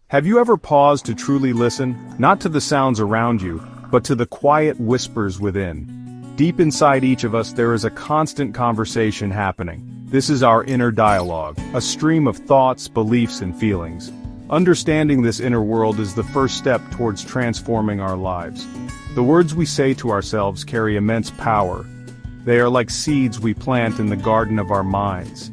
Have you ever paused to truly listen, not to the sounds around you, but to the quiet whispers within? Deep inside each of us there is a constant conversation happening. This is our inner dialogue, a stream of thoughts, beliefs, and feelings. Understanding this inner world is the first step towards transforming our lives. The words we say to ourselves carry immense power. They are like seeds we plant in the garden of our minds.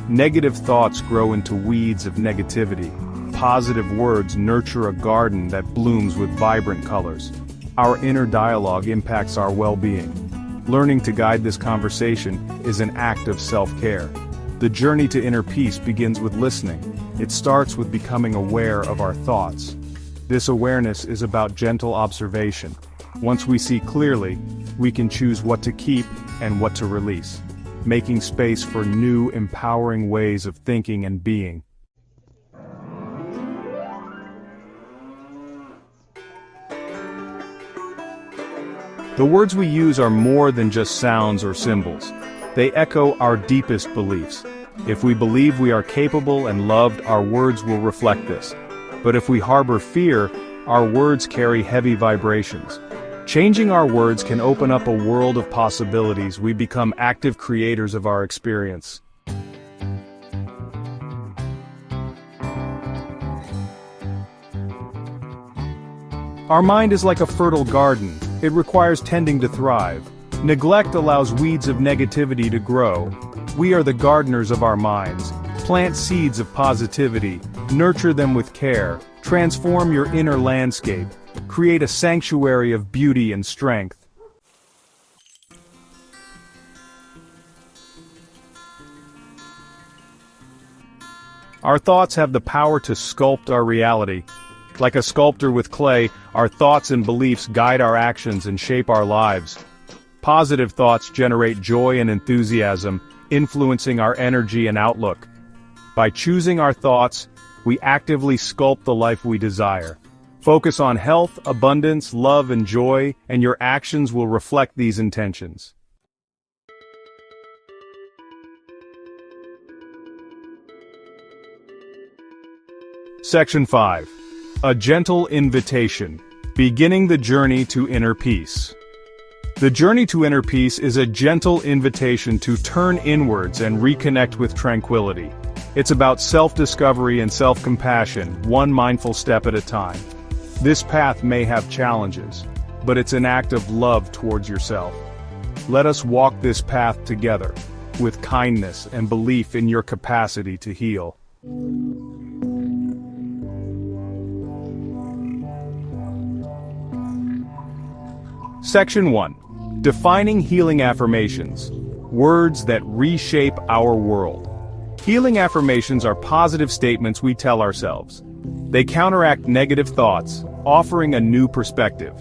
Negative thoughts grow into weeds of negativity. Positive words nurture a garden that blooms with vibrant colors. Our inner dialogue impacts our well-being. Learning to guide this conversation is an act of self-care. The journey to inner peace begins with listening. It starts with becoming aware of our thoughts. This awareness is about gentle observation. Once we see clearly, we can choose what to keep and what to release, making space for new, empowering ways of thinking and being. The words we use are more than just sounds or symbols. They echo our deepest beliefs. If we believe we are capable and loved, our words will reflect this. But if we harbor fear, our words carry heavy vibrations. Changing our words can open up a world of possibilities. We become active creators of our experience. Our mind is like a fertile garden. It requires tending to thrive. Neglect allows weeds of negativity to grow. We are the gardeners of our minds. Plant seeds of positivity, nurture them with care, transform your inner landscape, create a sanctuary of beauty and strength. Our thoughts have the power to sculpt our reality. Like a sculptor with clay, our thoughts and beliefs guide our actions and shape our lives. Positive thoughts generate joy and enthusiasm, influencing our energy and outlook. By choosing our thoughts, we actively sculpt the life we desire. Focus on health, abundance, love, and joy, and your actions will reflect these intentions. Section 5. A gentle invitation. Beginning the journey to inner peace. The journey to inner peace is a gentle invitation to turn inwards and reconnect with tranquility. It's about self-discovery and self-compassion, one mindful step at a time. This path may have challenges, but it's an act of love towards yourself. Let us walk this path together, with kindness and belief in your capacity to heal. Section 1. Defining healing affirmations. Words that reshape our world. Healing affirmations are positive statements we tell ourselves. They counteract negative thoughts, offering a new perspective.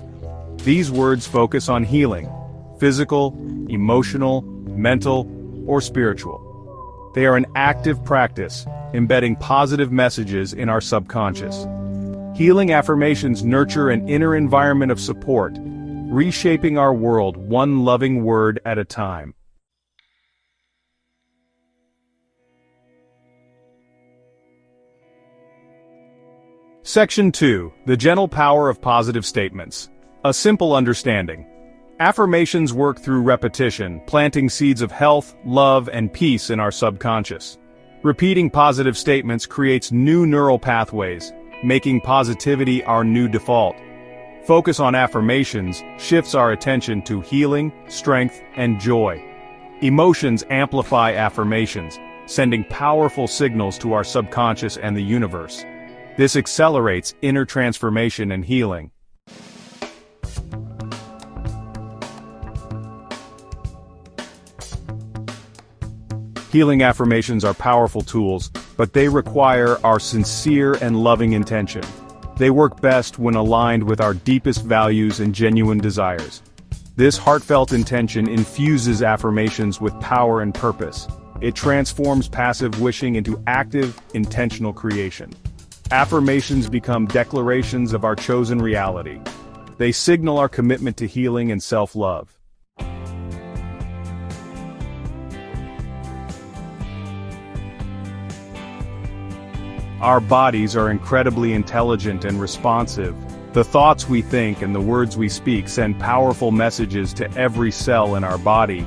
These words focus on healing, physical, emotional, mental, or spiritual. They are an active practice, embedding positive messages in our subconscious. Healing affirmations nurture an inner environment of support, reshaping our world one loving word at a time. Section 2. The gentle power of positive statements. A simple understanding. Affirmations work through repetition, planting seeds of health, love, and peace in our subconscious. Repeating positive statements creates new neural pathways, making positivity our new default. Focus on affirmations shifts our attention to healing, strength, and joy. Emotions amplify affirmations, sending powerful signals to our subconscious and the universe. This accelerates inner transformation and healing. Healing affirmations are powerful tools, but they require our sincere and loving intention. They work best when aligned with our deepest values and genuine desires. This heartfelt intention infuses affirmations with power and purpose. It transforms passive wishing into active, intentional creation. Affirmations become declarations of our chosen reality. They signal our commitment to healing and self-love. Our bodies are incredibly intelligent and responsive. The thoughts we think and the words we speak send powerful messages to every cell in our body.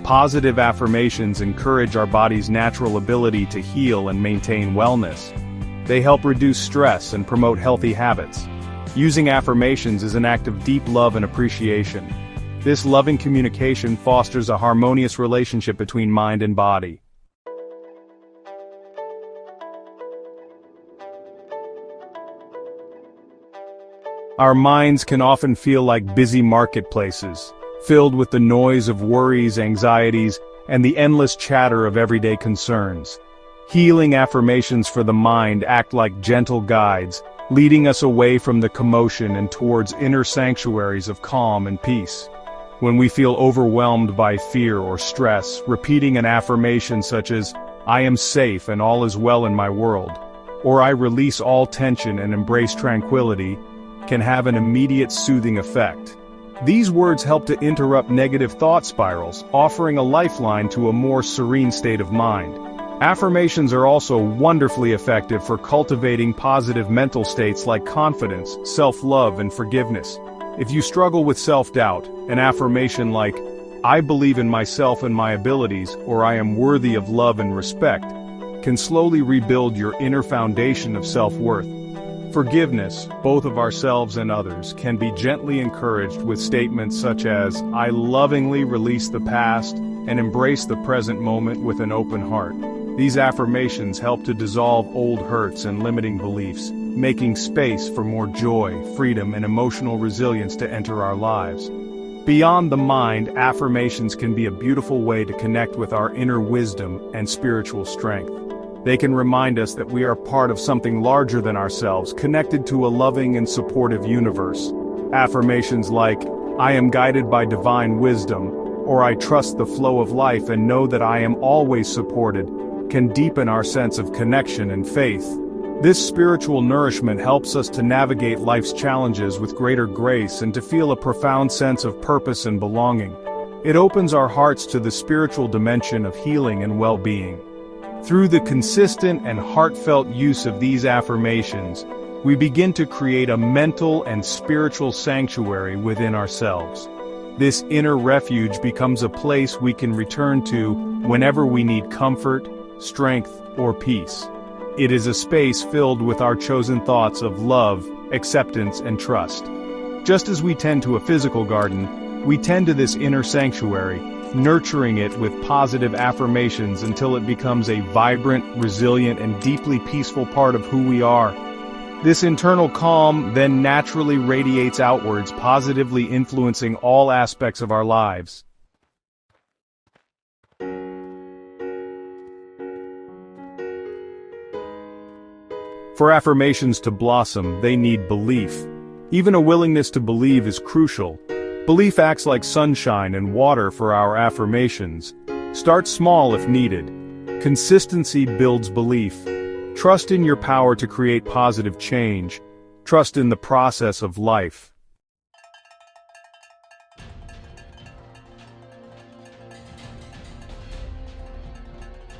Positive affirmations encourage our body's natural ability to heal and maintain wellness. They help reduce stress and promote healthy habits. Using affirmations is an act of deep love and appreciation. This loving communication fosters a harmonious relationship between mind and body. Our minds can often feel like busy marketplaces, filled with the noise of worries, anxieties, and the endless chatter of everyday concerns. Healing affirmations for the mind act like gentle guides, leading us away from the commotion and towards inner sanctuaries of calm and peace. When we feel overwhelmed by fear or stress, repeating an affirmation such as, "I am safe and all is well in my world," or "I release all tension and embrace tranquility," can have an immediate soothing effect. These words help to interrupt negative thought spirals, offering a lifeline to a more serene state of mind. Affirmations are also wonderfully effective for cultivating positive mental states like confidence, self-love, and forgiveness. If you struggle with self-doubt, an affirmation like, "I believe in myself and my abilities," or "I am worthy of love and respect," can slowly rebuild your inner foundation of self-worth. Forgiveness, both of ourselves and others, can be gently encouraged with statements such as, "I lovingly release the past and embrace the present moment with an open heart." These affirmations help to dissolve old hurts and limiting beliefs, making space for more joy, freedom, and emotional resilience to enter our lives. Beyond the mind, affirmations can be a beautiful way to connect with our inner wisdom and spiritual strength. They can remind us that we are part of something larger than ourselves, connected to a loving and supportive universe. Affirmations like, "I am guided by divine wisdom," or "I trust the flow of life and know that I am always supported," can deepen our sense of connection and faith. This spiritual nourishment helps us to navigate life's challenges with greater grace and to feel a profound sense of purpose and belonging. It opens our hearts to the spiritual dimension of healing and well-being. Through the consistent and heartfelt use of these affirmations, we begin to create a mental and spiritual sanctuary within ourselves. This inner refuge becomes a place we can return to whenever we need comfort, strength, or peace. It is a space filled with our chosen thoughts of love, acceptance, and trust. Just as we tend to a physical garden, we tend to this inner sanctuary, nurturing it with positive affirmations until it becomes a vibrant, resilient, and deeply peaceful part of who we are. This internal calm then naturally radiates outwards, positively influencing all aspects of our lives. For affirmations to blossom, they need belief. Even a willingness to believe is crucial. Belief acts like sunshine and water for our affirmations. Start small if needed. Consistency builds belief. Trust in your power to create positive change. Trust in the process of life.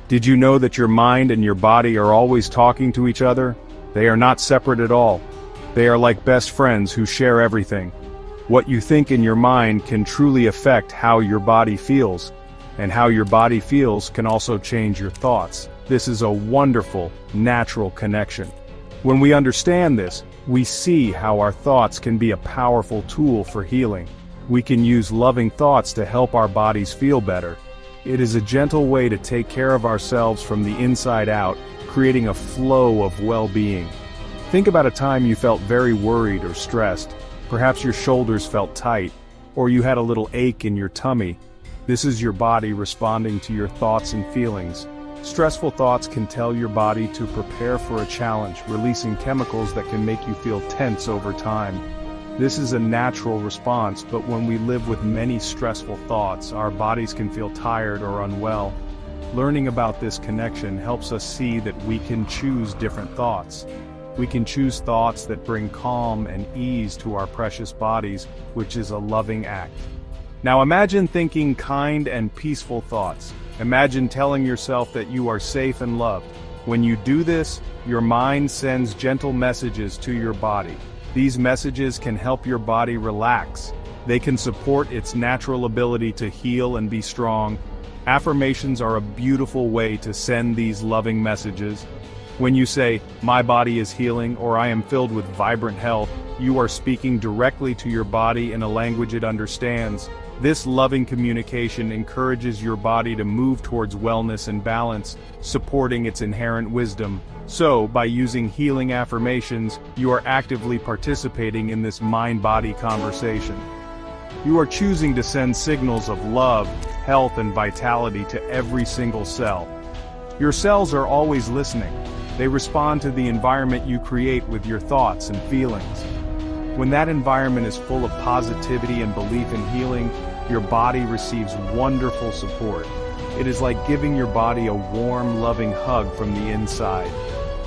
Did you know that your mind and your body are always talking to each other? They are not separate at all. They are like best friends who share everything. What you think in your mind can truly affect how your body feels, and how your body feels can also change your thoughts. This is a wonderful, natural connection. When we understand this, we see how our thoughts can be a powerful tool for healing. We can use loving thoughts to help our bodies feel better. It is a gentle way to take care of ourselves from the inside out, creating a flow of well-being. Think about a time you felt very worried or stressed. Perhaps your shoulders felt tight, or you had a little ache in your tummy. This is your body responding to your thoughts and feelings. Stressful thoughts can tell your body to prepare for a challenge, releasing chemicals that can make you feel tense over time. This is a natural response, but when we live with many stressful thoughts, our bodies can feel tired or unwell. Learning about this connection helps us see that we can choose different thoughts. We can choose thoughts that bring calm and ease to our precious bodies, which is a loving act. Now imagine thinking kind and peaceful thoughts. Imagine telling yourself that you are safe and loved. When you do this, your mind sends gentle messages to your body. These messages can help your body relax. They can support its natural ability to heal and be strong. Affirmations are a beautiful way to send these loving messages. When you say, "My body is healing," or "I am filled with vibrant health," you are speaking directly to your body in a language it understands. This loving communication encourages your body to move towards wellness and balance, supporting its inherent wisdom. So, by using healing affirmations, you are actively participating in this mind-body conversation. You are choosing to send signals of love, health, and vitality to every single cell. Your cells are always listening. They respond to the environment you create with your thoughts and feelings. When that environment is full of positivity and belief in healing, your body receives wonderful support. It is like giving your body a warm, loving hug from the inside.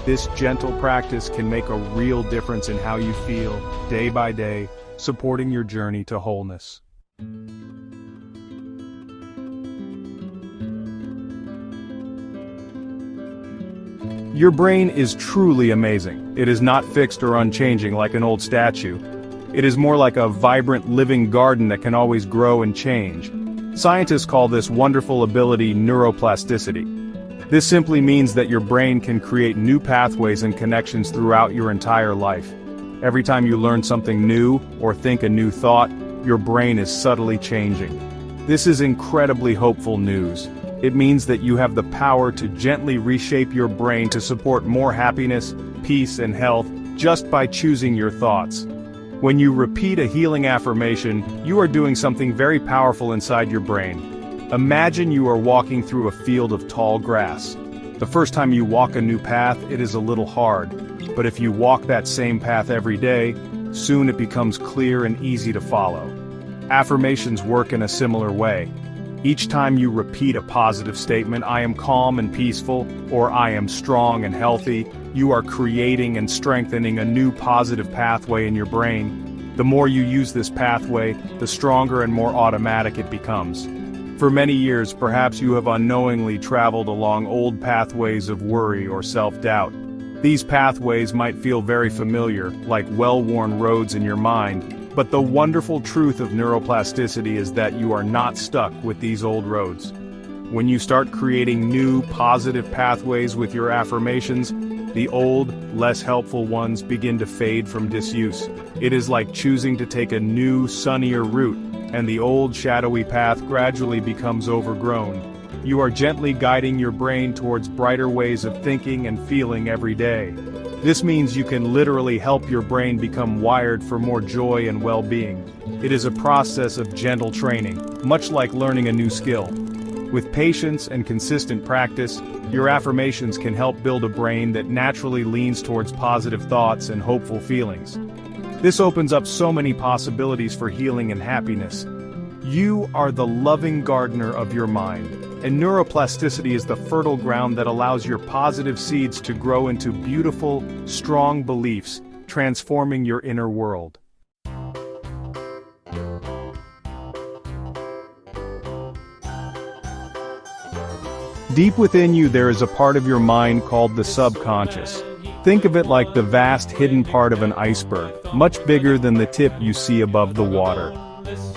This gentle practice can make a real difference in how you feel, day by day, supporting your journey to wholeness. Your brain is truly amazing. It is not fixed or unchanging like an old statue. It is more like a vibrant living garden that can always grow and change. Scientists call this wonderful ability neuroplasticity. This simply means that your brain can create new pathways and connections throughout your entire life. Every time you learn something new or think a new thought, your brain is subtly changing. This is incredibly hopeful news. It means that you have the power to gently reshape your brain to support more happiness, peace, and health just by choosing your thoughts. When you repeat a healing affirmation, you are doing something very powerful inside your brain. Imagine you are walking through a field of tall grass. The first time you walk a new path, it is a little hard. But if you walk that same path every day, soon it becomes clear and easy to follow. Affirmations work in a similar way. Each time you repeat a positive statement, "I am calm and peaceful," or "I am strong and healthy," you are creating and strengthening a new positive pathway in your brain. The more you use this pathway, the stronger and more automatic it becomes. For many years, perhaps you have unknowingly traveled along old pathways of worry or self-doubt. These pathways might feel very familiar, like well-worn roads in your mind, but the wonderful truth of neuroplasticity is that you are not stuck with these old roads. When you start creating new, positive pathways with your affirmations, the old, less helpful ones begin to fade from disuse. It is like choosing to take a new, sunnier route, and the old, shadowy path gradually becomes overgrown. You are gently guiding your brain towards brighter ways of thinking and feeling every day. This means you can literally help your brain become wired for more joy and well-being. It is a process of gentle training, much like learning a new skill. With patience and consistent practice, your affirmations can help build a brain that naturally leans towards positive thoughts and hopeful feelings. This opens up so many possibilities for healing and happiness. You are the loving gardener of your mind, and neuroplasticity is the fertile ground that allows your positive seeds to grow into beautiful, strong beliefs, transforming your inner world. Deep within you there is a part of your mind called the subconscious. Think of it like the vast hidden part of an iceberg, much bigger than the tip you see above the water.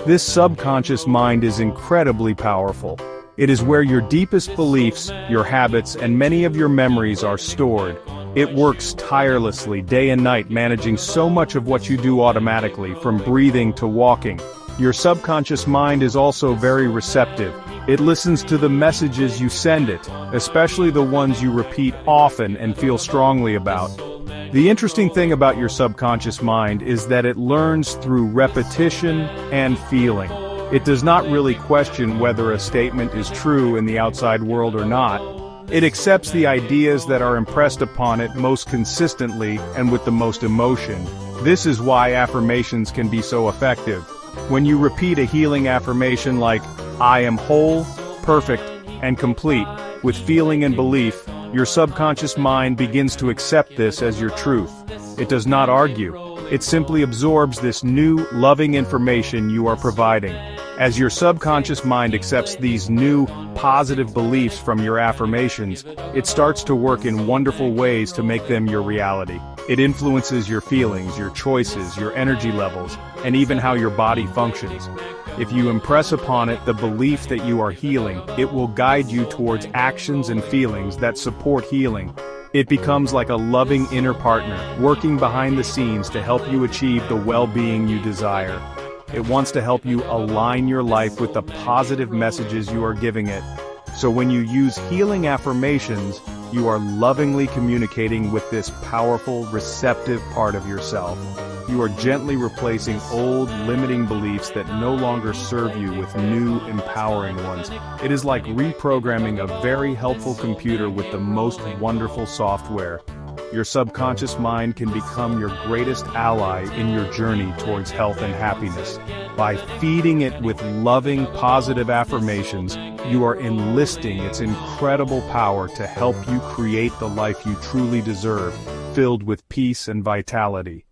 This subconscious mind is incredibly powerful. It is where your deepest beliefs, your habits, and many of your memories are stored. It works tirelessly day and night, managing so much of what you do automatically, from breathing to walking. Your subconscious mind is also very receptive. It listens to the messages you send it, especially the ones you repeat often and feel strongly about. The interesting thing about your subconscious mind is that it learns through repetition and feeling. It does not really question whether a statement is true in the outside world or not. It accepts the ideas that are impressed upon it most consistently and with the most emotion. This is why affirmations can be so effective. When you repeat a healing affirmation like, "I am whole, perfect, and complete," with feeling and belief, your subconscious mind begins to accept this as your truth. It does not argue. It simply absorbs this new, loving information you are providing. As your subconscious mind accepts these new, positive beliefs from your affirmations, it starts to work in wonderful ways to make them your reality. It influences your feelings, your choices, your energy levels, and even how your body functions. If you impress upon it the belief that you are healing, it will guide you towards actions and feelings that support healing. It becomes like a loving inner partner, working behind the scenes to help you achieve the well-being you desire. It wants to help you align your life with the positive messages you are giving it. So when you use healing affirmations, you are lovingly communicating with this powerful, receptive part of yourself. You are gently replacing old, limiting beliefs that no longer serve you with new, empowering ones. It is like reprogramming a very helpful computer with the most wonderful software. Your subconscious mind can become your greatest ally in your journey towards health and happiness. By feeding it with loving, positive affirmations, you are enlisting its incredible power to help you create the life you truly deserve, filled with peace and vitality.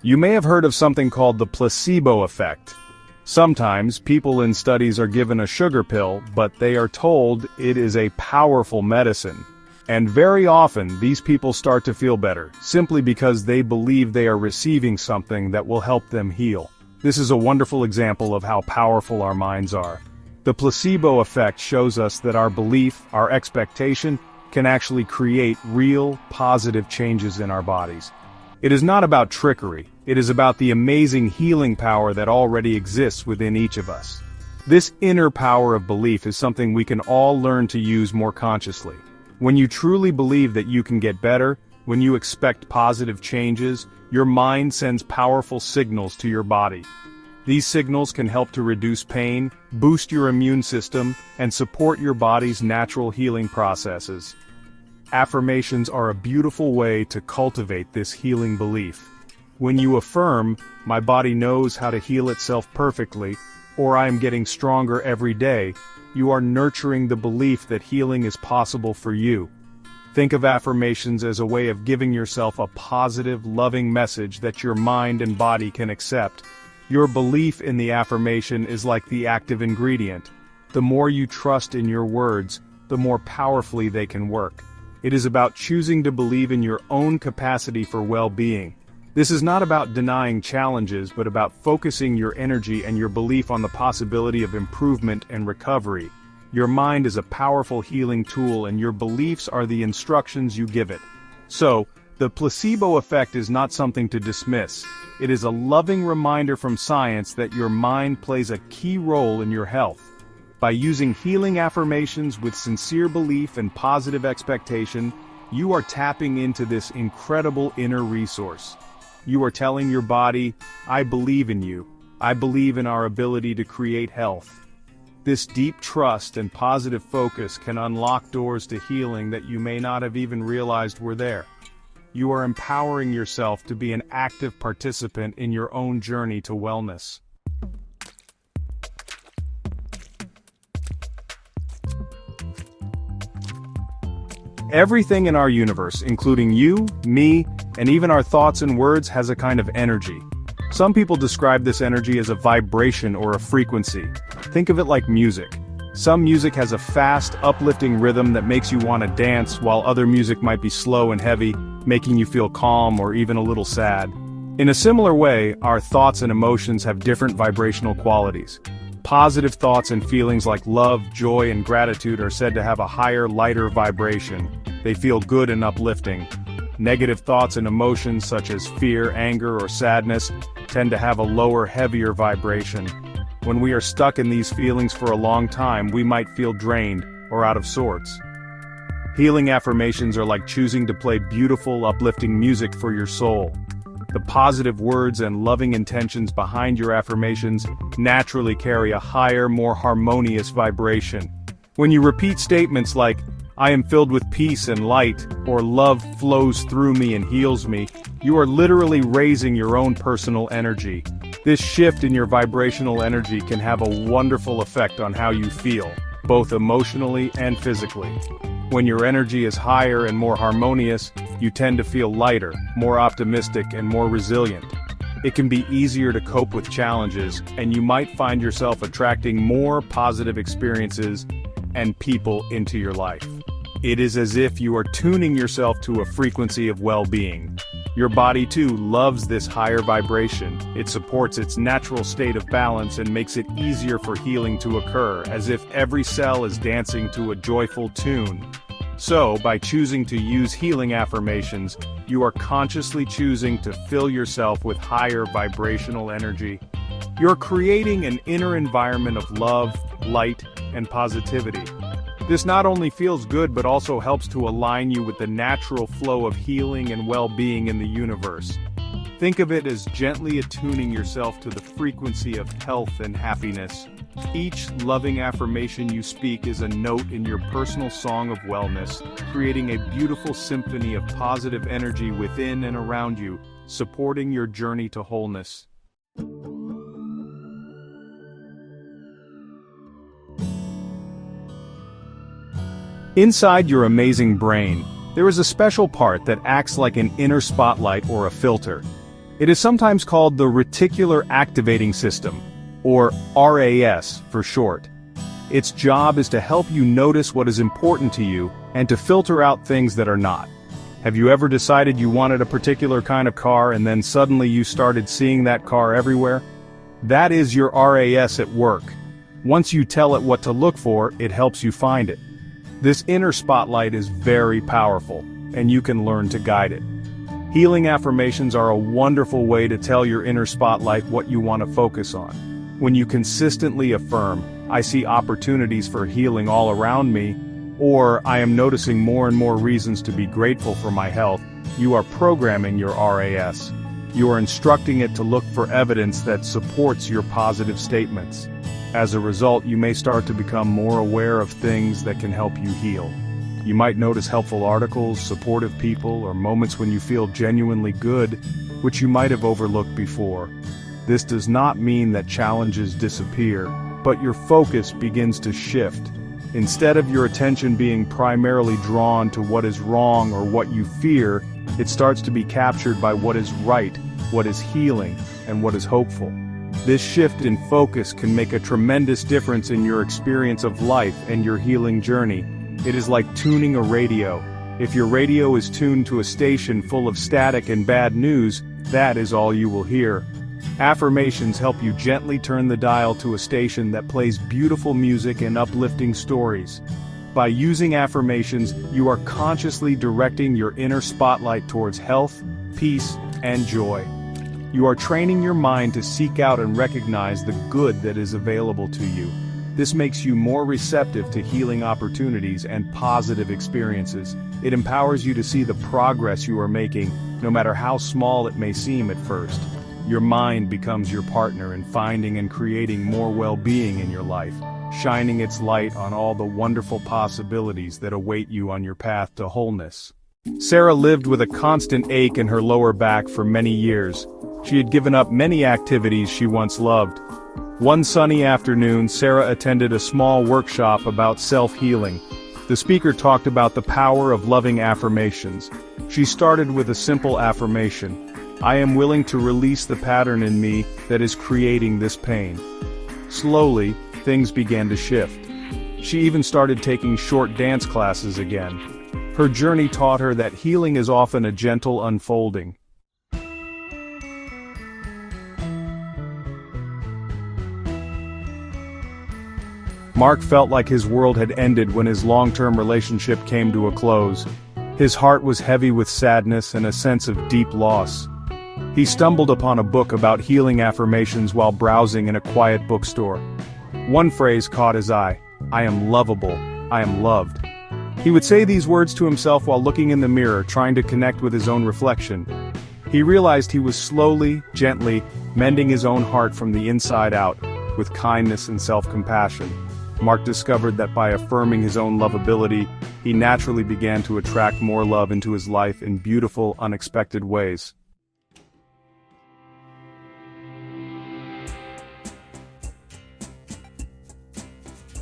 You may have heard of something called the placebo effect. Sometimes people in studies are given a sugar pill, but they are told it is a powerful medicine. And very often these people start to feel better, simply because they believe they are receiving something that will help them heal. This is a wonderful example of how powerful our minds are. The placebo effect shows us that our belief, our expectation, can actually create real, positive changes in our bodies. It is not about trickery, it is about the amazing healing power that already exists within each of us. This inner power of belief is something we can all learn to use more consciously. When you truly believe that you can get better, when you expect positive changes, your mind sends powerful signals to your body. These signals can help to reduce pain, boost your immune system, and support your body's natural healing processes. Affirmations are a beautiful way to cultivate this healing belief. When you affirm, "My body knows how to heal itself perfectly," or "I am getting stronger every day," you are nurturing the belief that healing is possible for you. Think of affirmations as a way of giving yourself a positive, loving message that your mind and body can accept. Your belief in the affirmation is like the active ingredient. The more you trust in your words, the more powerfully they can work. It is about choosing to believe in your own capacity for well-being. This is not about denying challenges, but about focusing your energy and your belief on the possibility of improvement and recovery. Your mind is a powerful healing tool, and your beliefs are the instructions you give it. So, the placebo effect is not something to dismiss. It is a loving reminder from science that your mind plays a key role in your health. By using healing affirmations with sincere belief and positive expectation, you are tapping into this incredible inner resource. You are telling your body, "I believe in you. I believe in our ability to create health." This deep trust and positive focus can unlock doors to healing that you may not have even realized were there. You are empowering yourself to be an active participant in your own journey to wellness. Everything in our universe, including you, me, and even our thoughts and words, has a kind of energy. Some people describe this energy as a vibration or a frequency. Think of it like music. Some music has a fast, uplifting rhythm that makes you want to dance, while other music might be slow and heavy, making you feel calm or even a little sad. In a similar way, our thoughts and emotions have different vibrational qualities. Positive thoughts and feelings like love, joy, and gratitude are said to have a higher, lighter vibration. They feel good and uplifting. Negative thoughts and emotions such as fear, anger, or sadness tend to have a lower, heavier vibration. When we are stuck in these feelings for a long time, we might feel drained or out of sorts. Healing affirmations are like choosing to play beautiful, uplifting music for your soul. The positive words and loving intentions behind your affirmations naturally carry a higher, more harmonious vibration. When you repeat statements like, "I am filled with peace and light," or "love flows through me and heals me," you are literally raising your own personal energy. This shift in your vibrational energy can have a wonderful effect on how you feel, both emotionally and physically. When your energy is higher and more harmonious, you tend to feel lighter, more optimistic, and more resilient. It can be easier to cope with challenges, and you might find yourself attracting more positive experiences and people into your life. It is as if you are tuning yourself to a frequency of well-being. Your body too loves this higher vibration. It supports its natural state of balance and makes it easier for healing to occur, as if every cell is dancing to a joyful tune. So, by choosing to use healing affirmations, you are consciously choosing to fill yourself with higher vibrational energy. You're creating an inner environment of love, light, and positivity. This not only feels good but also helps to align you with the natural flow of healing and well-being in the universe. Think of it as gently attuning yourself to the frequency of health and happiness. Each loving affirmation you speak is a note in your personal song of wellness, creating a beautiful symphony of positive energy within and around you, supporting your journey to wholeness. Inside your amazing brain, there is a special part that acts like an inner spotlight or a filter. It is sometimes called the reticular activating system, or RAS for short. Its job is to help you notice what is important to you and to filter out things that are not. Have you ever decided you wanted a particular kind of car and then suddenly you started seeing that car everywhere? That is your RAS at work. Once you tell it what to look for, it helps you find it. This inner spotlight is very powerful, and you can learn to guide it. Healing affirmations are a wonderful way to tell your inner spotlight what you want to focus on. When you consistently affirm, "I see opportunities for healing all around me," or "I am noticing more and more reasons to be grateful for my health," you are programming your RAS. You are instructing it to look for evidence that supports your positive statements. As a result, you may start to become more aware of things that can help you heal. You might notice helpful articles, supportive people, or moments when you feel genuinely good, which you might have overlooked before. This does not mean that challenges disappear, but your focus begins to shift. Instead of your attention being primarily drawn to what is wrong or what you fear, it starts to be captured by what is right, what is healing, and what is hopeful. This shift in focus can make a tremendous difference in your experience of life and your healing journey. It is like tuning a radio. If your radio is tuned to a station full of static and bad news, that is all you will hear. Affirmations help you gently turn the dial to a station that plays beautiful music and uplifting stories. By using affirmations, you are consciously directing your inner spotlight towards health, peace, and joy. You are training your mind to seek out and recognize the good that is available to you. This makes you more receptive to healing opportunities and positive experiences. It empowers you to see the progress you are making, no matter how small it may seem at first. Your mind becomes your partner in finding and creating more well-being in your life, shining its light on all the wonderful possibilities that await you on your path to wholeness. Sarah lived with a constant ache in her lower back for many years. She had given up many activities she once loved. One sunny afternoon, Sarah attended a small workshop about self-healing. The speaker talked about the power of loving affirmations. She started with a simple affirmation: "I am willing to release the pattern in me that is creating this pain." Slowly, things began to shift. She even started taking short dance classes again. Her journey taught her that healing is often a gentle unfolding. Mark felt like his world had ended when his long-term relationship came to a close. His heart was heavy with sadness and a sense of deep loss. He stumbled upon a book about healing affirmations while browsing in a quiet bookstore. One phrase caught his eye: "I am lovable, I am loved." He would say these words to himself while looking in the mirror, trying to connect with his own reflection. He realized he was slowly, gently, mending his own heart from the inside out, with kindness and self-compassion. Mark discovered that by affirming his own lovability, he naturally began to attract more love into his life in beautiful, unexpected ways.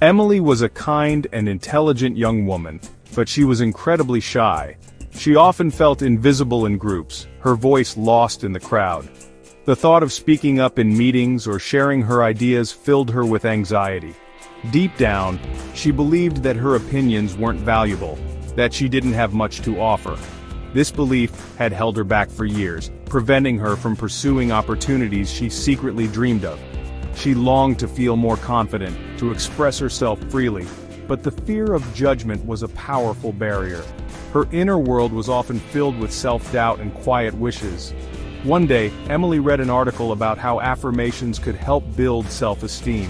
Emily was a kind and intelligent young woman, but she was incredibly shy. She often felt invisible in groups, her voice lost in the crowd. The thought of speaking up in meetings or sharing her ideas filled her with anxiety. Deep down, she believed that her opinions weren't valuable, that she didn't have much to offer. This belief had held her back for years, preventing her from pursuing opportunities she secretly dreamed of. She longed to feel more confident, to express herself freely, but the fear of judgment was a powerful barrier. Her inner world was often filled with self-doubt and quiet wishes. One day, Emily read an article about how affirmations could help build self-esteem.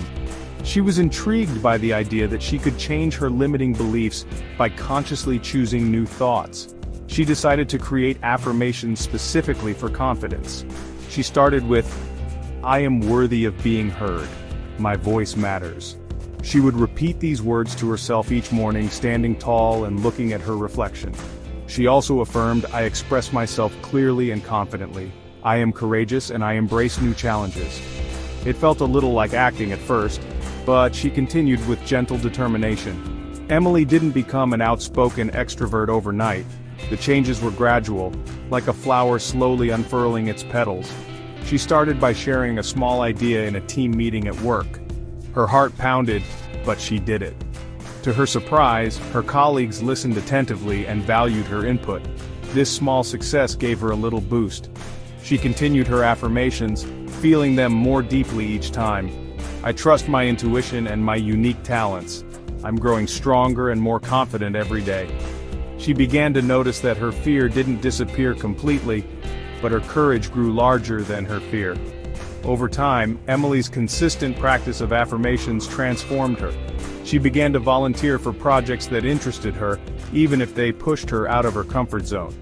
She was intrigued by the idea that she could change her limiting beliefs by consciously choosing new thoughts. She decided to create affirmations specifically for confidence. She started with, "I am worthy of being heard. My voice matters." She would repeat these words to herself each morning, standing tall and looking at her reflection. She also affirmed, "I express myself clearly and confidently. I am courageous and I embrace new challenges." It felt a little like acting at first, but she continued with gentle determination. Emily didn't become an outspoken extrovert overnight. The changes were gradual, like a flower slowly unfurling its petals. She started by sharing a small idea in a team meeting at work. Her heart pounded, but she did it. To her surprise, her colleagues listened attentively and valued her input. This small success gave her a little boost. She continued her affirmations, feeling them more deeply each time. "I trust my intuition and my unique talents. I'm growing stronger and more confident every day." She began to notice that her fear didn't disappear completely, but her courage grew larger than her fear. Over time, Emily's consistent practice of affirmations transformed her. She began to volunteer for projects that interested her, even if they pushed her out of her comfort zone.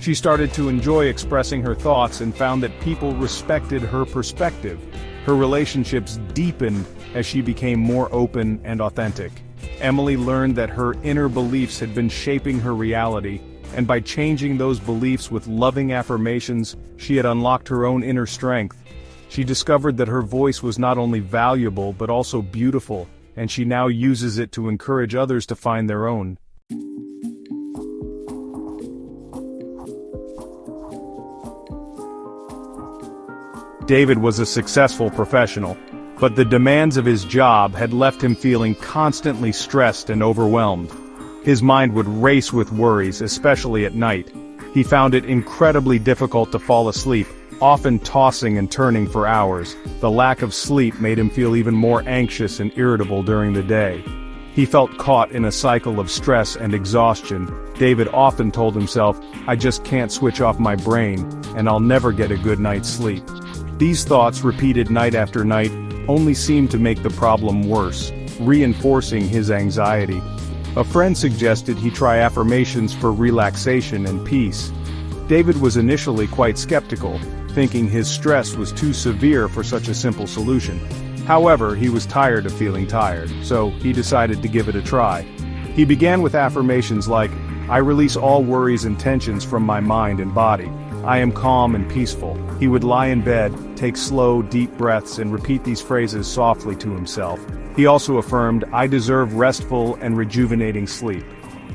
She started to enjoy expressing her thoughts and found that people respected her perspective. Her relationships deepened as she became more open and authentic. Emily learned that her inner beliefs had been shaping her reality, and by changing those beliefs with loving affirmations, she had unlocked her own inner strength. She discovered that her voice was not only valuable but also beautiful, and she now uses it to encourage others to find their own. David was a successful professional, but the demands of his job had left him feeling constantly stressed and overwhelmed. His mind would race with worries, especially at night. He found it incredibly difficult to fall asleep, often tossing and turning for hours. The lack of sleep made him feel even more anxious and irritable during the day. He felt caught in a cycle of stress and exhaustion. David often told himself, "I just can't switch off my brain, and I'll never get a good night's sleep." These thoughts, repeated night after night, only seemed to make the problem worse, reinforcing his anxiety. A friend suggested he try affirmations for relaxation and peace. David was initially quite skeptical, thinking his stress was too severe for such a simple solution. However, he was tired of feeling tired, so he decided to give it a try. He began with affirmations like, "I release all worries and tensions from my mind and body. I am calm and peaceful." He would lie in bed, take slow, deep breaths and repeat these phrases softly to himself. He also affirmed, "I deserve restful and rejuvenating sleep.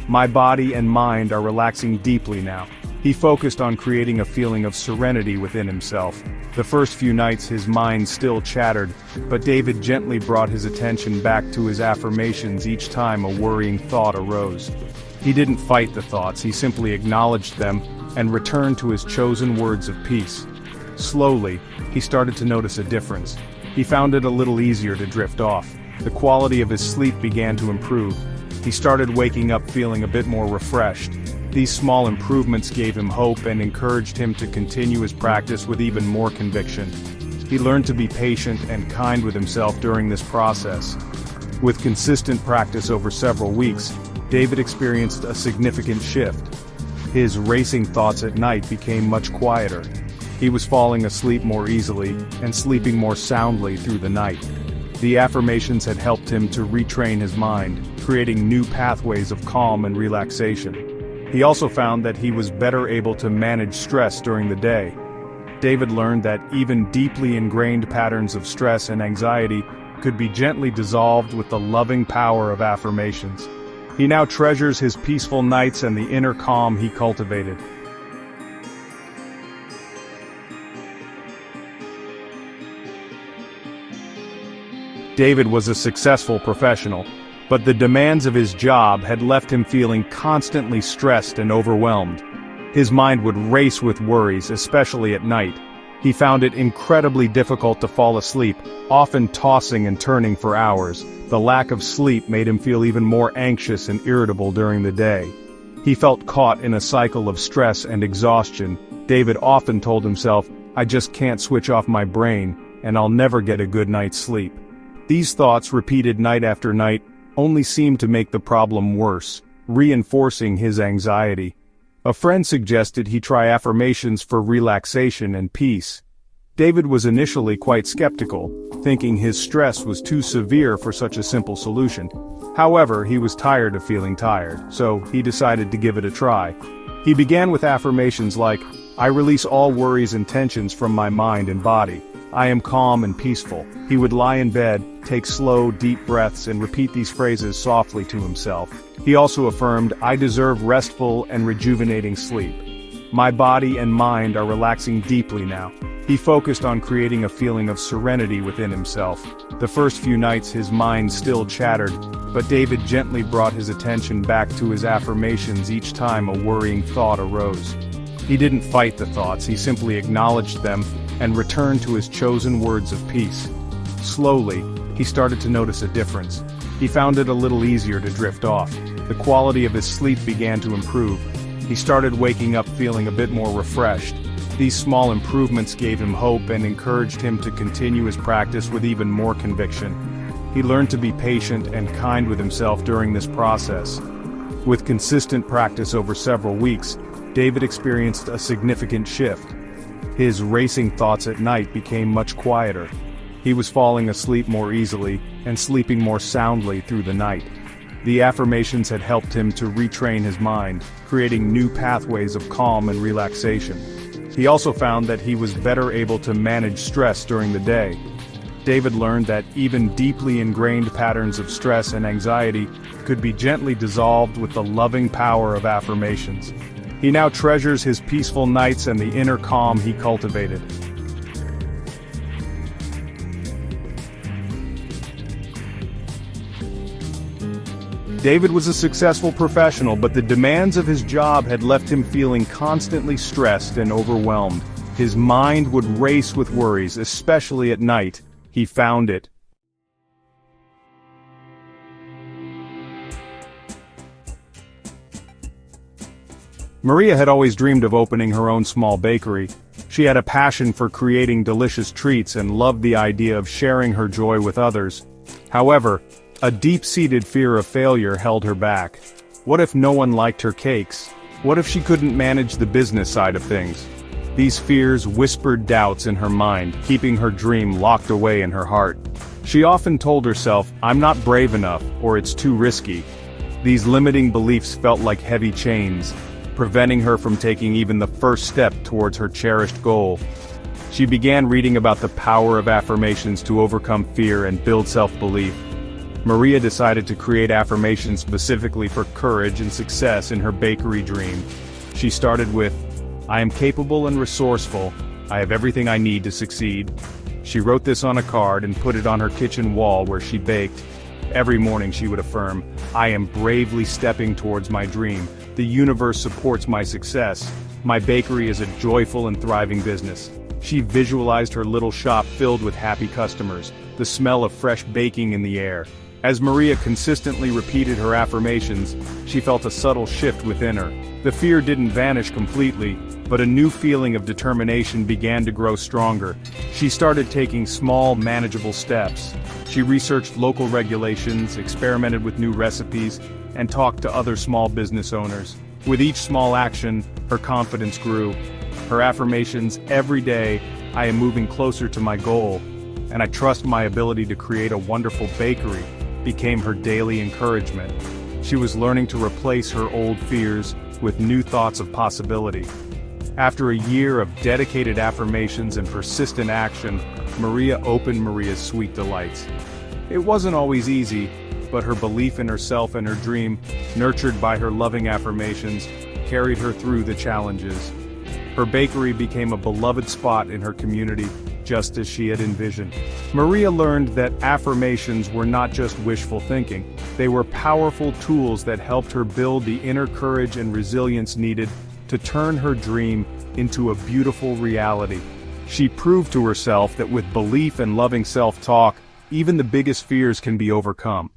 My body and mind are relaxing deeply now." He focused on creating a feeling of serenity within himself. The first few nights his mind still chattered, but David gently brought his attention back to his affirmations each time a worrying thought arose. He didn't fight the thoughts, he simply acknowledged them and returned to his chosen words of peace. Slowly, he started to notice a difference. He found it a little easier to drift off. The quality of his sleep began to improve. He started waking up feeling a bit more refreshed. These small improvements gave him hope and encouraged him to continue his practice with even more conviction. He learned to be patient and kind with himself during this process. With consistent practice over several weeks, David experienced a significant shift. His racing thoughts at night became much quieter. He was falling asleep more easily and sleeping more soundly through the night. The affirmations had helped him to retrain his mind, creating new pathways of calm and relaxation. He also found that he was better able to manage stress during the day. David learned that even deeply ingrained patterns of stress and anxiety could be gently dissolved with the loving power of affirmations. He now treasures his peaceful nights and the inner calm he cultivated. David was a successful professional, but the demands of his job had left him feeling constantly stressed and overwhelmed. His mind would race with worries, especially at night. He found it incredibly difficult to fall asleep, often tossing and turning for hours. The lack of sleep made him feel even more anxious and irritable during the day. He felt caught in a cycle of stress and exhaustion. David often told himself, "I just can't switch off my brain, and I'll never get a good night's sleep." These thoughts, repeated night after night, only seemed to make the problem worse, reinforcing his anxiety. A friend suggested he try affirmations for relaxation and peace. David was initially quite skeptical, thinking his stress was too severe for such a simple solution. However, he was tired of feeling tired, so he decided to give it a try. He began with affirmations like, "I release all worries and tensions from my mind and body. I am calm and peaceful." He would lie in bed, take slow, deep breaths and repeat these phrases softly to himself. He also affirmed, "I deserve restful and rejuvenating sleep. My body and mind are relaxing deeply now." He focused on creating a feeling of serenity within himself. The first few nights his mind still chattered, but David gently brought his attention back to his affirmations each time a worrying thought arose. He didn't fight the thoughts, he simply acknowledged them and returned to his chosen words of peace. Slowly, he started to notice a difference. He found it a little easier to drift off. The quality of his sleep began to improve. He started waking up feeling a bit more refreshed. These small improvements gave him hope and encouraged him to continue his practice with even more conviction. He learned to be patient and kind with himself during this process. With consistent practice over several weeks, David experienced a significant shift. His racing thoughts at night became much quieter. He was falling asleep more easily and sleeping more soundly through the night. The affirmations had helped him to retrain his mind, creating new pathways of calm and relaxation. He also found that he was better able to manage stress during the day. David learned that even deeply ingrained patterns of stress and anxiety could be gently dissolved with the loving power of affirmations. He now treasures his peaceful nights and the inner calm he cultivated. David was a successful professional, but the demands of his job had left him feeling constantly stressed and overwhelmed. His mind would race with worries, especially at night. He found it. Maria had always dreamed of opening her own small bakery. She had a passion for creating delicious treats and loved the idea of sharing her joy with others. However, a deep-seated fear of failure held her back. What if no one liked her cakes? What if she couldn't manage the business side of things? These fears whispered doubts in her mind, keeping her dream locked away in her heart. She often told herself, "I'm not brave enough," or "it's too risky." These limiting beliefs felt like heavy chains, preventing her from taking even the first step towards her cherished goal. She began reading about the power of affirmations to overcome fear and build self-belief. Maria decided to create affirmations specifically for courage and success in her bakery dream. She started with, "I am capable and resourceful. I have everything I need to succeed." She wrote this on a card and put it on her kitchen wall where she baked. Every morning she would affirm, "I am bravely stepping towards my dream. The universe supports my success. My bakery is a joyful and thriving business." She visualized her little shop filled with happy customers, the smell of fresh baking in the air. As Maria consistently repeated her affirmations, she felt a subtle shift within her. The fear didn't vanish completely, but a new feeling of determination began to grow stronger. She started taking small, manageable steps. She researched local regulations, experimented with new recipes, and talked to other small business owners. With each small action, her confidence grew. Her affirmations every day, "I am moving closer to my goal, and I trust my ability to create a wonderful bakery," became her daily encouragement. She was learning to replace her old fears with new thoughts of possibility. After a year of dedicated affirmations and persistent action, Maria opened Maria's Sweet Delights. It wasn't always easy, but her belief in herself and her dream, nurtured by her loving affirmations, carried her through the challenges. Her bakery became a beloved spot in her community, just as she had envisioned. Maria learned that affirmations were not just wishful thinking, they were powerful tools that helped her build the inner courage and resilience needed to turn her dream into a beautiful reality. She proved to herself that with belief and loving self-talk, even the biggest fears can be overcome.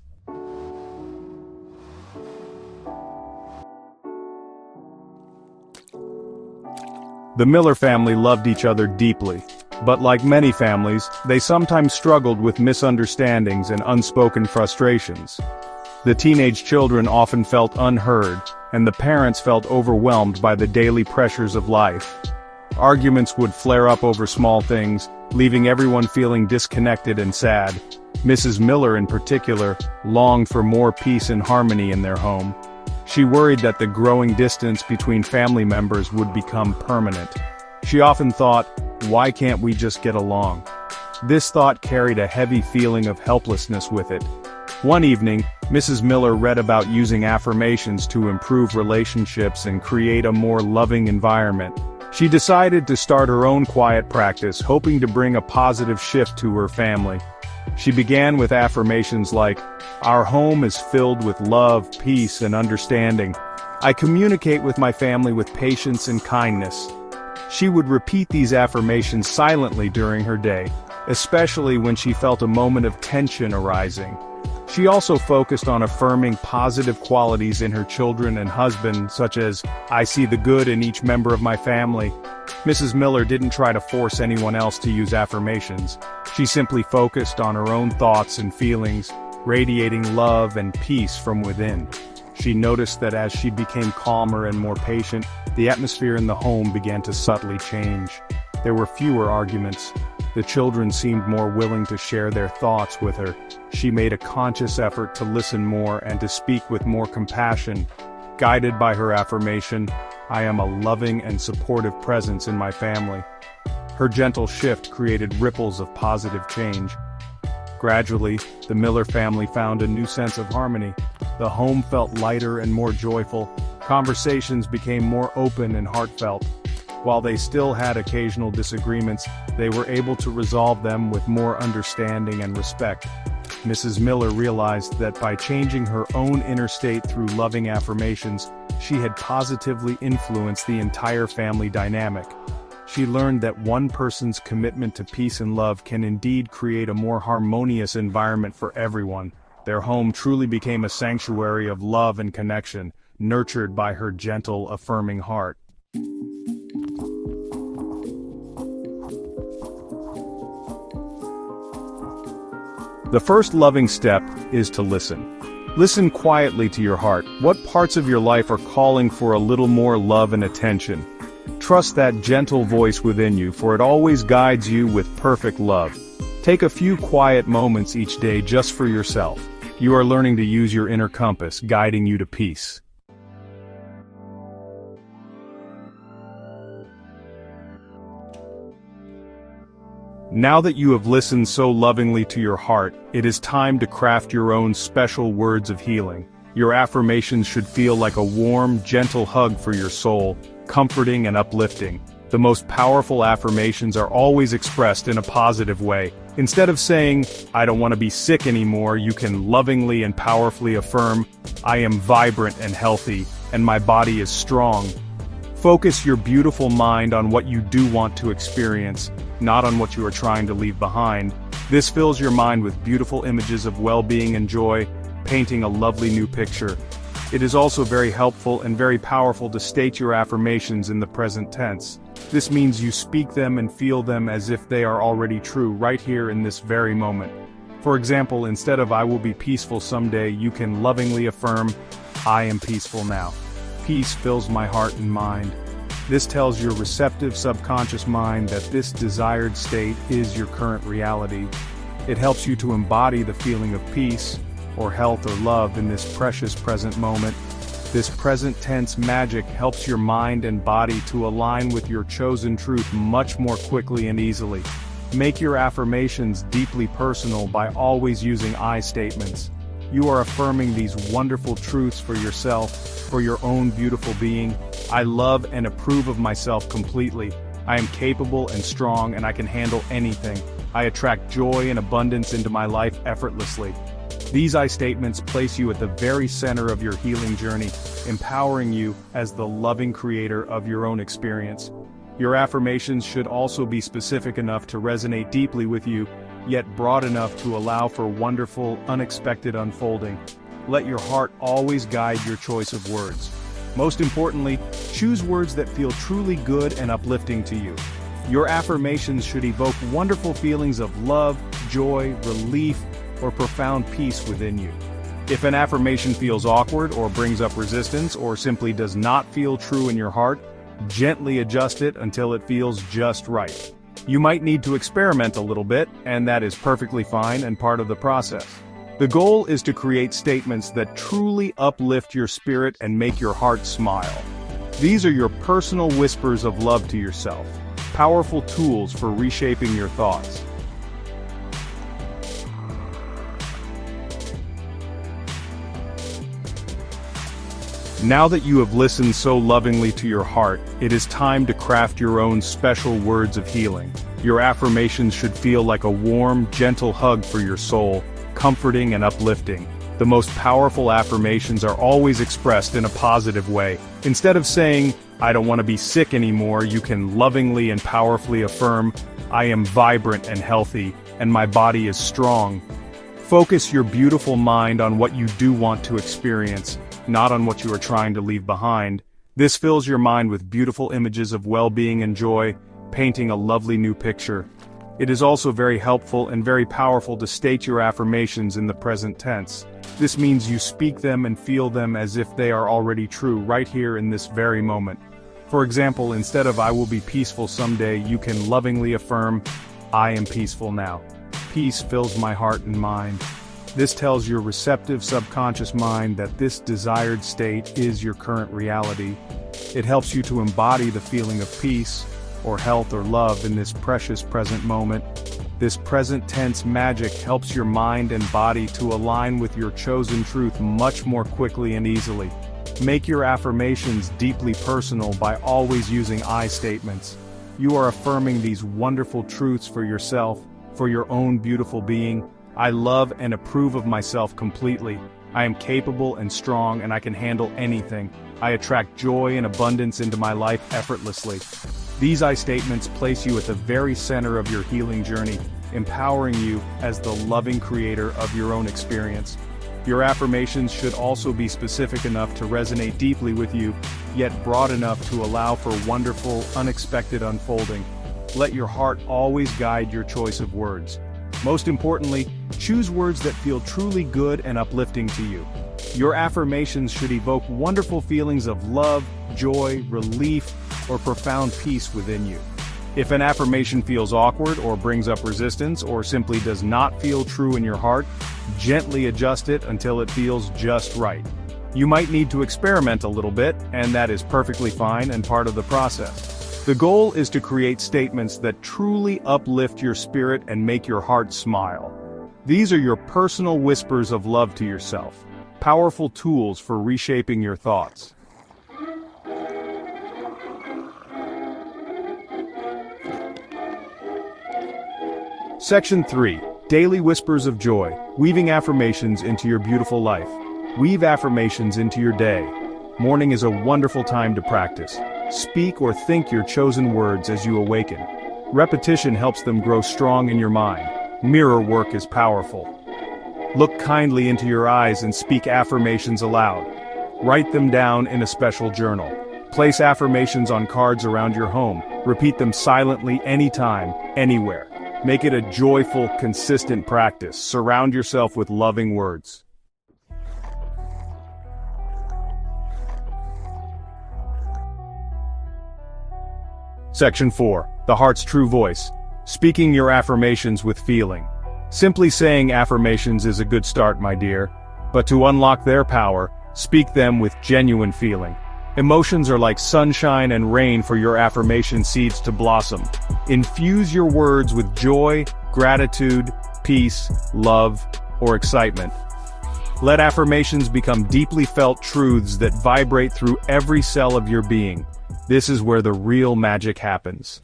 The Miller family loved each other deeply, but like many families, they sometimes struggled with misunderstandings and unspoken frustrations. The teenage children often felt unheard, and the parents felt overwhelmed by the daily pressures of life. Arguments would flare up over small things, leaving everyone feeling disconnected and sad. Mrs. Miller in particular longed for more peace and harmony in their home. She worried that the growing distance between family members would become permanent. She often thought, "Why can't we just get along?" This thought carried a heavy feeling of helplessness with it. One evening, Mrs. Miller read about using affirmations to improve relationships and create a more loving environment. She decided to start her own quiet practice, hoping to bring a positive shift to her family. She began with affirmations like, "Our home is filled with love, peace, and understanding. I communicate with my family with patience and kindness." She would repeat these affirmations silently during her day, especially when she felt a moment of tension arising. She also focused on affirming positive qualities in her children and husband, such as, "I see the good in each member of my family." Mrs. Miller didn't try to force anyone else to use affirmations. She simply focused on her own thoughts and feelings, radiating love and peace from within. She noticed that as she became calmer and more patient, the atmosphere in the home began to subtly change. There were fewer arguments. The children seemed more willing to share their thoughts with her. She made a conscious effort to listen more and to speak with more compassion. Guided by her affirmation, "I am a loving and supportive presence in my family." Her gentle shift created ripples of positive change. Gradually, the Miller family found a new sense of harmony. The home felt lighter and more joyful. Conversations became more open and heartfelt. While they still had occasional disagreements, they were able to resolve them with more understanding and respect. Mrs. Miller realized that by changing her own inner state through loving affirmations, she had positively influenced the entire family dynamic. She learned that one person's commitment to peace and love can indeed create a more harmonious environment for everyone. Their home truly became a sanctuary of love and connection, nurtured by her gentle, affirming heart. The first loving step is to listen. Listen quietly to your heart. What parts of your life are calling for a little more love and attention? Trust that gentle voice within you, for it always guides you with perfect love. Take a few quiet moments each day just for yourself. You are learning to use your inner compass, guiding you to peace. Now that you have listened so lovingly to your heart, it is time to craft your own special words of healing. Your affirmations should feel like a warm, gentle hug for your soul, comforting and uplifting. The most powerful affirmations are always expressed in a positive way. Instead of saying, "I don't want to be sick anymore," you can lovingly and powerfully affirm, "I am vibrant and healthy, and my body is strong." Focus your beautiful mind on what you do want to experience, not on what you are trying to leave behind. This fills your mind with beautiful images of well-being and joy, painting a lovely new picture. It is also very helpful and very powerful to state your affirmations in the present tense. This means you speak them and feel them as if they are already true right here in this very moment. For example, instead of "I will be peaceful someday," you can lovingly affirm, "I am peaceful now. Peace fills my heart and mind." This tells your receptive subconscious mind that this desired state is your current reality. It helps you to embody the feeling of peace, or health or love in this precious present moment. This present tense magic helps your mind and body to align with your chosen truth much more quickly and easily. Make your affirmations deeply personal by always using I statements. You are affirming these wonderful truths for yourself, for your own beautiful being. "I love and approve of myself completely. I am capable and strong and I can handle anything. I attract joy and abundance into my life effortlessly. These I statements place you at the very center of your healing journey, empowering you as the loving creator of your own experience. Your affirmations should also be specific enough to resonate deeply with you, yet broad enough to allow for wonderful, unexpected unfolding. Let your heart always guide your choice of words. Most importantly, choose words that feel truly good and uplifting to you. Your affirmations should evoke wonderful feelings of love, joy, relief, or profound peace within you. If an affirmation feels awkward or brings up resistance or simply does not feel true in your heart, gently adjust it until it feels just right. You might need to experiment a little bit, and that is perfectly fine and part of the process. The goal is to create statements that truly uplift your spirit and make your heart smile. These are your personal whispers of love to yourself, powerful tools for reshaping your thoughts. Now that you have listened so lovingly to your heart, it is time to craft your own special words of healing. Your affirmations should feel like a warm, gentle hug for your soul, comforting and uplifting. The most powerful affirmations are always expressed in a positive way. Instead of saying, "I don't want to be sick anymore," you can lovingly and powerfully affirm, "I am vibrant and healthy, and my body is strong." Focus your beautiful mind on what you do want to experience, not on what you are trying to leave behind. This fills your mind with beautiful images of well-being and joy, painting a lovely new picture. It is also very helpful and very powerful to state your affirmations in the present tense. This means you speak them and feel them as if they are already true right here in this very moment. For example, instead of "I will be peaceful someday," you can lovingly affirm, "I am peaceful now. Peace fills my heart and mind." This tells your receptive subconscious mind that this desired state is your current reality. It helps you to embody the feeling of peace, or health or love in this precious present moment. This present tense magic helps your mind and body to align with your chosen truth much more quickly and easily. Make your affirmations deeply personal by always using I statements. You are affirming these wonderful truths for yourself, for your own beautiful being. I love and approve of myself completely. I am capable and strong and I can handle anything. I attract joy and abundance into my life effortlessly. These I statements place you at the very center of your healing journey, empowering you as the loving creator of your own experience. Your affirmations should also be specific enough to resonate deeply with you, yet broad enough to allow for wonderful, unexpected unfolding. Let your heart always guide your choice of words. Most importantly, choose words that feel truly good and uplifting to you. Your affirmations should evoke wonderful feelings of love, joy, relief, or profound peace within you. If an affirmation feels awkward or brings up resistance or simply does not feel true in your heart, gently adjust it until it feels just right. You might need to experiment a little bit, and that is perfectly fine and part of the process. The goal is to create statements that truly uplift your spirit and make your heart smile. These are your personal whispers of love to yourself, powerful tools for reshaping your thoughts. Section 3. Daily Whispers of Joy, weaving affirmations into your beautiful life. Weave affirmations into your day. Morning is a wonderful time to practice. Speak or think your chosen words as you awaken. Repetition helps them grow strong in your mind. Mirror work is powerful. Look kindly into your eyes and speak affirmations aloud. Write them down in a special journal. Place affirmations on cards around your home. Repeat them silently anytime, anywhere. Make it a joyful, consistent practice. Surround yourself with loving words. Section 4. The Heart's True Voice. Speaking your affirmations with feeling. Simply saying affirmations is a good start, my dear. But to unlock their power, speak them with genuine feeling. Emotions are like sunshine and rain for your affirmation seeds to blossom. Infuse your words with joy, gratitude, peace, love, or excitement. Let affirmations become deeply felt truths that vibrate through every cell of your being. This is where the real magic happens.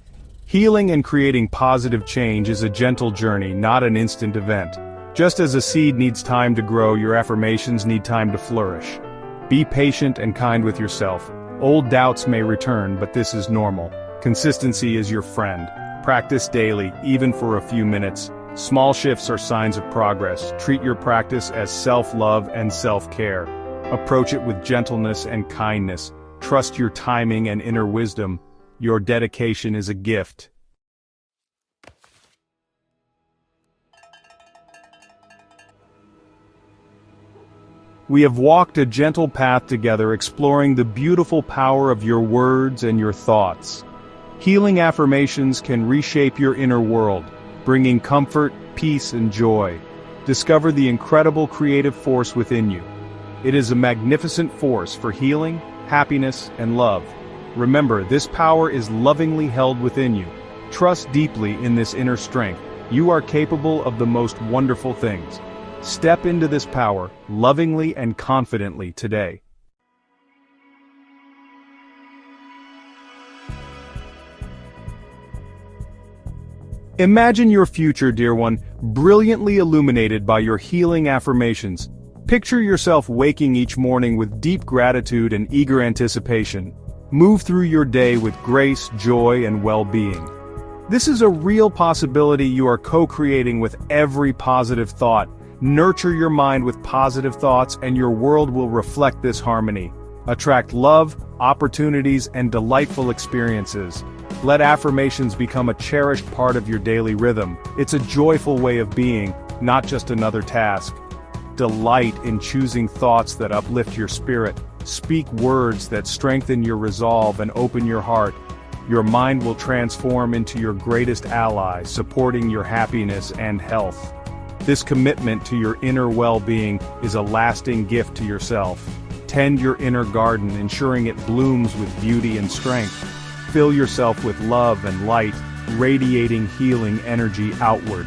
Healing and creating positive change is a gentle journey, not an instant event. Just as a seed needs time to grow, your affirmations need time to flourish. Be patient and kind with yourself. Old doubts may return, but this is normal. Consistency is your friend. Practice daily, even for a few minutes. Small shifts are signs of progress. Treat your practice as self-love and self-care. Approach it with gentleness and kindness. Trust your timing and inner wisdom. Your dedication is a gift. We have walked a gentle path together, exploring the beautiful power of your words and your thoughts. Healing affirmations can reshape your inner world, bringing comfort, peace, and joy. Discover the incredible creative force within you. It is a magnificent force for healing, happiness, and love. Remember, this power is lovingly held within you. Trust deeply in this inner strength. You are capable of the most wonderful things. Step into this power, lovingly and confidently today. Imagine your future, dear one, brilliantly illuminated by your healing affirmations. Picture yourself waking each morning with deep gratitude and eager anticipation. Move through your day with grace, joy, and well-being. This is a real possibility you are co-creating with every positive thought. Nurture your mind with positive thoughts, and your world will reflect this harmony. Attract love, opportunities, and delightful experiences. Let affirmations become a cherished part of your daily rhythm. It's a joyful way of being, not just another task. Delight in choosing thoughts that uplift your spirit. Speak words that strengthen your resolve and open your heart. Your mind will transform into your greatest ally, supporting your happiness and health. This commitment to your inner well-being is a lasting gift to yourself. Tend your inner garden, ensuring it blooms with beauty and strength. Fill yourself with love and light, radiating healing energy outward.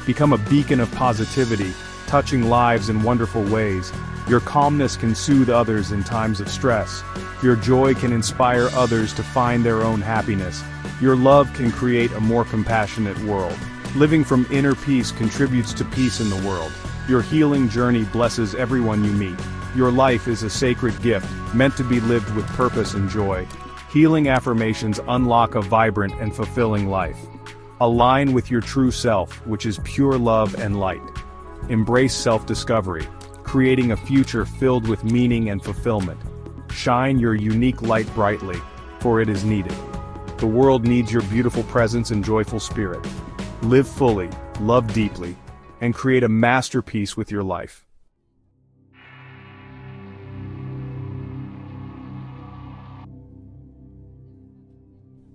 Become a beacon of positivity, touching lives in wonderful ways. Your calmness can soothe others in times of stress. Your joy can inspire others to find their own happiness. Your love can create a more compassionate world. Living from inner peace contributes to peace in the world. Your healing journey blesses everyone you meet. Your life is a sacred gift, meant to be lived with purpose and joy. Healing affirmations unlock a vibrant and fulfilling life. Align with your true self, which is pure love and light. Embrace self-discovery, creating a future filled with meaning and fulfillment. Shine your unique light brightly, for it is needed. The world needs your beautiful presence and joyful spirit. Live fully, love deeply, and create a masterpiece with your life.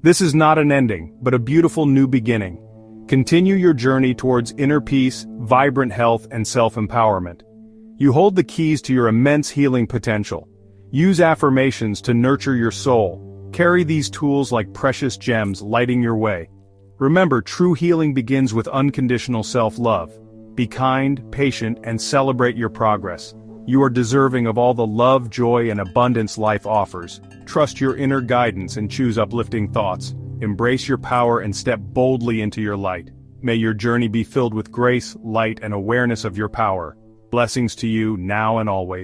This is not an ending, but a beautiful new beginning. Continue your journey towards inner peace, vibrant health, and self-empowerment. You hold the keys to your immense healing potential. Use affirmations to nurture your soul. Carry these tools like precious gems, lighting your way. Remember, true healing begins with unconditional self-love. Be kind, patient, and celebrate your progress. You are deserving of all the love, joy, and abundance life offers. Trust your inner guidance and choose uplifting thoughts. Embrace your power and step boldly into your light. May your journey be filled with grace, light, and awareness of your power. Blessings to you now and always.